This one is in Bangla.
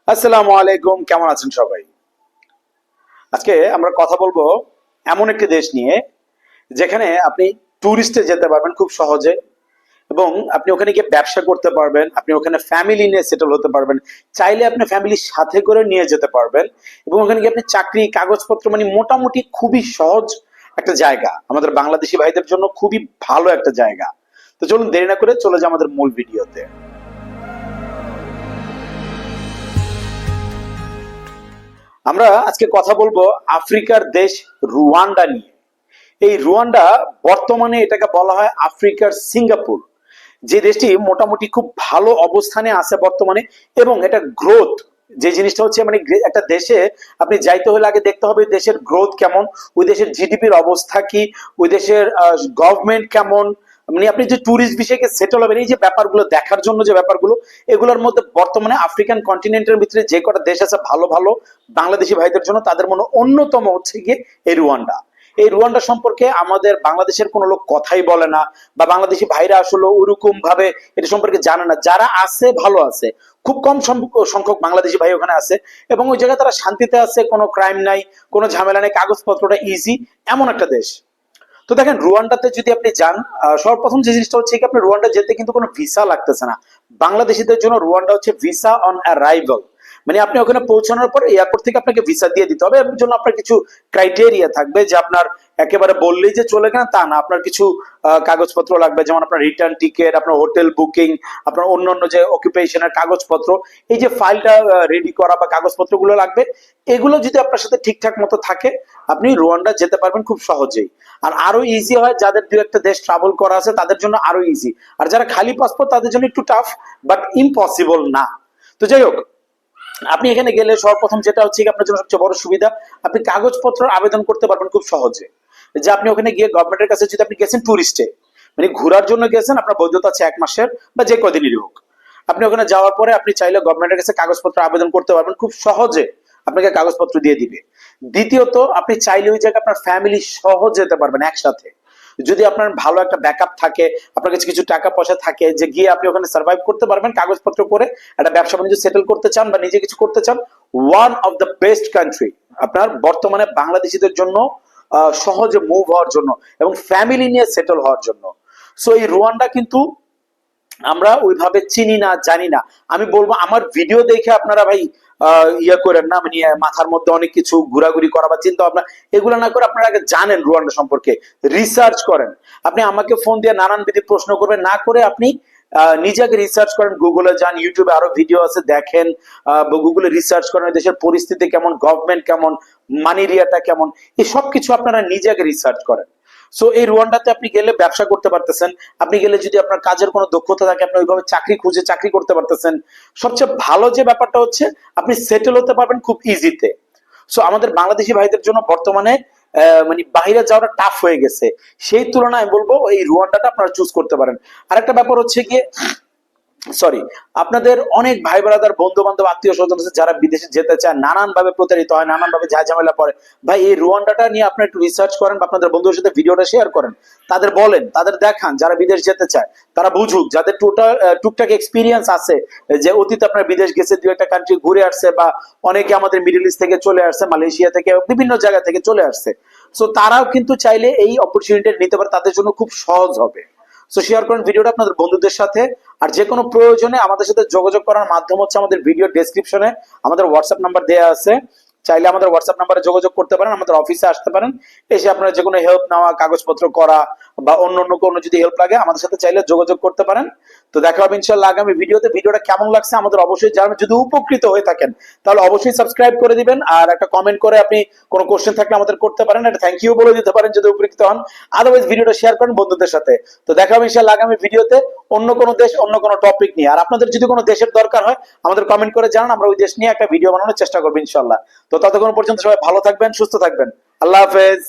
আসসালামু আলাইকুম, কেমন আছেন সবাই? আজকে আমরা কথা বলবো এমন একটি দেশ নিয়ে যেখানে আপনি ট্যুরিস্টে যেতে পারবেন খুব সহজে, এবং আপনি ওখানে গিয়ে ব্যবসা করতে পারবেন, আপনি ওখানে ফ্যামিলি নিয়ে সেটেল হতে পারবেন, চাইলে আপনি ফ্যামিলির সাথে করে নিয়ে যেতে পারবেন, এবং ওখানে গিয়ে আপনি চাকরি কাগজপত্র মানে মোটামুটি খুবই সহজ একটা জায়গা। আমাদের বাংলাদেশি ভাইদের জন্য খুবই ভালো একটা জায়গা। তো চলুন দেরি না করে চলে যাই আমাদের মূল ভিডিওতে। আমরা আজকে কথা বলবো আফ্রিকার দেশ রুয়ান্ডা নিয়ে। এই রুয়ান্ডা বর্তমানে এটাকে বলা হয় আফ্রিকার সিঙ্গাপুর। যে দেশটি মোটামুটি খুব ভালো অবস্থানে আছে বর্তমানে, এবং এটা গ্রোথ, যে জিনিসটা হচ্ছে মানে একটা দেশে আপনি যাইতে হলে আগে দেখতে হবে দেশের গ্রোথ কেমন, ওই দেশের জিডিপির অবস্থা কি, ওই দেশের গভর্নমেন্ট কেমন, মানে আপনি যে ট্যুরিস্ট বিষয়কে সেটেল হবেন, এই যে ব্যাপারগুলো দেখার জন্য যে ব্যাপারগুলো, এগুলোর মধ্যে বর্তমানে আফ্রিকান কন্টিনেন্টের ভিতরে যে কটা দেশ আছে ভালো ভালো বাংলাদেশি ভাইদের জন্য, তাদের মনে অন্যতম হচ্ছে গিয়ে এই রুয়ান্ডা। এই রুয়ান্ডা সম্পর্কে আমাদের বাংলাদেশের কোনো লোক কথাই বলে না, বা বাংলাদেশি ভাইরা আসলে ওরকম ভাবে এটা সম্পর্কে জানে না। যারা আছে ভালো আছে, খুব কম সংখ্যক বাংলাদেশি ভাই ওখানে আছে, এবং ওই জায়গায় তারা শান্তিতে আছে, কোনো ক্রাইম নাই, কোনো ঝামেলা নেই, কাগজপত্রটা ইজি, এমন একটা দেশ। তো দেখেন রুয়ান্ডাতে যদি আপনি যান, সর্বপ্রথম যে জিনিসটা হচ্ছে কি, আপনি রুয়ান্ডা যেতে কিন্তু কোনো ভিসা লাগতেছে না। বাংলাদেশিদের জন্য রুয়ান্ডা হচ্ছে ভিসা অন অ্যারাইভাল, মানে আপনি ওখানে পৌঁছানোর পর এয়ারপোর্ট থেকে আপনাকে ভিসা দিয়ে দিতে হবে। এর জন্য আপনার কিছু ক্রাইটেরিয়া থাকবে, যে আপনার একেবারে বললেই যে চলে গেলেন তা না, আপনার কিছু কাগজপত্র লাগবে, যেমন আপনার রিটার্ন টিকিট, আপনার হোটেল বুকিং, আপনার অন্যান্য যে অকুপেশনের কাগজপত্র, এই যে ফাইলটা রেডি করা বা কাগজপত্রগুলো লাগবে, এগুলো যদি আপনার সাথে ঠিকঠাক মতো থাকে, আপনি রুয়ান্ডা যেতে পারবেন খুব সহজেই। আর আরো ইজি হয় যাদের দু একটা দেশ ট্রাভেল করা আছে, তাদের জন্য আরো ইজি। আর যারা খালি পাসপোর্ট, তাদের জন্য একটু টাফ, বাট ইম্পসিবল না। তো যাই হোক, আপনি এখানে গেলে সর্বপ্রথম যেটা হচ্ছে আপনার জন্য সবচেয়ে বড় সুবিধা, আপনি কাগজপত্র আবেদন করতে পারবেন খুব সহজে। যে আপনি ওখানে গিয়ে গভর্নমেন্টের কাছে, যদি আপনি গেছেন টুরিস্টে মানে ঘোরার জন্য গেছেন, আপনার বৈধতা আছে 1 মাসের বা যে কদিনেরই হোক, আপনি ওখানে যাওয়ার পরে আপনি চাইলে গভর্নমেন্টের কাছে কাগজপত্র আবেদন করতে পারবেন খুব সহজে, আপনাকে কাগজপত্র দিয়ে দিবে। দ্বিতীয়ত, আপনি চাইলে ওই জায়গায় আপনার ফ্যামিলি সহ যেতে পারবেন একসাথে। যদি আপনার ভালো একটা ব্যাকআপ থাকে, আপনার কাছে কিছু টাকা পয়সা থাকে, যে গিয়ে আপনি ওখানে সার্ভাইভ করতে পারবেন কাগজপত্র করে, একটা ব্যবসা বাণিজ্য সেটেল করতে চান বা নিজে কিছু করতে চান, one of the best country আপনার বর্তমানে বাংলাদেশিদের জন্য, সহজে মুভ হওয়ার জন্য এবং ফ্যামিলি নিয়ে সেটেল হওয়ার জন্য। সো এই রুয়ান্ডা কিন্তু আমরা ওইভাবে চিনি না, জানি না। আমি বলবো আমার ভিডিও দেখে আপনারা ভাই ইয়ে করেন না, মানে মাথার মধ্যে অনেক কিছু ঘোরাঘুরি করা বা চিন্তা ভাবনা এগুলো না করে আপনারা আগে জানেন রুয়ান্ডা সম্পর্কে, রিসার্চ করেন। আপনি আমাকে ফোন দিয়ে নানান বিধি প্রশ্ন করবেন না করে, আপনি নিজেকে রিসার্চ করেন, গুগলে যান, ইউটিউবে আরো ভিডিও আছে দেখেন, গুগলে রিসার্চ করেন দেশের পরিস্থিতি কেমন, গভর্নমেন্ট কেমন, মানি রিয়াটা কেমন, এই সব কিছু আপনারা নিজেকে রিসার্চ করেন। সো এই রুয়ান্ডাতে আপনি গেলে ব্যবসা করতে পারতেছেন, আপনি গেলে যদি আপনার কাজের কোনো দক্ষতা থাকে, আপনি ওইভাবে চাকরি খুঁজে চাকরি করতে পারতেছেন। সবচেয়ে ভালো যে ব্যাপারটা হচ্ছে, আপনি সেটেল হতে পারবেন খুব ইজিতে। সো আমাদের বাংলাদেশি ভাইদের জন্য বর্তমানে মানে বাইরে যাওয়াটা টাফ হয়ে গেছে, সেই তুলনায় আমি বলবো এই রুয়ান্ডাটা আপনারা চুজ করতে পারেন। আরেকটা ব্যাপার হচ্ছে গিয়ে, সরি, আপনাদের অনেক ভাই ব্রাদার বন্ধু বান্ধব আত্মীয় স্বজন আছে যারা বিদেশে যেতে চায়, নানান ভাবে প্রতারিত হয়, নানান ভাবে ঝামেলা পড়ে। ভাই এই রুয়ান্ডাটা নিয়ে আপনারা একটু রিসার্চ করেন, বা আপনাদের বন্ধুদের সাথে ভিডিওটা শেয়ার করেন, তাদের বলেন, তাদের দেখান, যারা বিদেশ যেতে চায় তারা বুঝুক, যাদের টুকটাক এক্সপিরিয়েন্স আছে, যে অতীতে আপনার বিদেশ গেছে, দু একটা কান্ট্রি ঘুরে আসছে, বা অনেকে আমাদের মিডল ইস্ট থেকে চলে আসছে, মালয়েশিয়া থেকে, বিভিন্ন জায়গা থেকে চলে আসছে। সো তারাও কিন্তু চাইলে এই অপরচুনিটি নিতে পারে, তাদের জন্য খুব সহজ হবে। সো শেয়ার করেন ভিডিওটা আপনাদের বন্ধুদের সাথে। আর যে কোনো প্রয়োজনে আমাদের সাথে যোগাযোগ করার মাধ্যম হচ্ছে আমাদের ভিডিও ডেসক্রিপশনে আমাদের হোয়াটসঅ্যাপ নাম্বার দেওয়া আছে, চাইলে আমাদের হোয়াটসঅ্যাপ নাম্বারে যোগাযোগ করতে পারেন, আমাদের অফিসে আসতে পারেন, এসে আপনারা যে কোনো হেল্প নেওয়া, কাগজপত্র করা বা অন্য কোনো যদি হেল্প লাগে আমাদের সাথে চাইলে যোগাযোগ করতে পারেন। তো দেখা হবে ইনশাআল্লাহ আগামী ভিডিওতে। ভিডিওটা কেমন লাগছে আমাদের অবশ্যই জানাবেন, যদি উপকৃত হয়ে থাকেন তাহলে অবশ্যই সাবস্ক্রাইব করে দিবেন, আর একটা কমেন্ট করে আপনি কোনো কোশ্চেন থাকলে আমাদের করতে পারেন, একটা থ্যাংক ইউ বলে দিতে পারেন যদি উপকৃত হন। আদারওয়াইজ ভিডিওটা শেয়ার করেন বন্ধুদের সাথে। তো দেখা হবে ইনশাআল্লাহ আগামী ভিডিওতে অন্য কোনো দেশ, অন্য কোনো টপিক নিয়ে। আর আপনাদের যদি কোনো দেশের দরকার হয় আমাদের কমেন্ট করে জানান, আমরা ওই দেশ নিয়ে একটা ভিডিও বানানোর চেষ্টা করবো ইনশাআল্লাহ। তো ততক্ষণ পর্যন্ত সবাই ভালো থাকবেন, সুস্থ থাকবেন। আল্লাহ হাফেজ।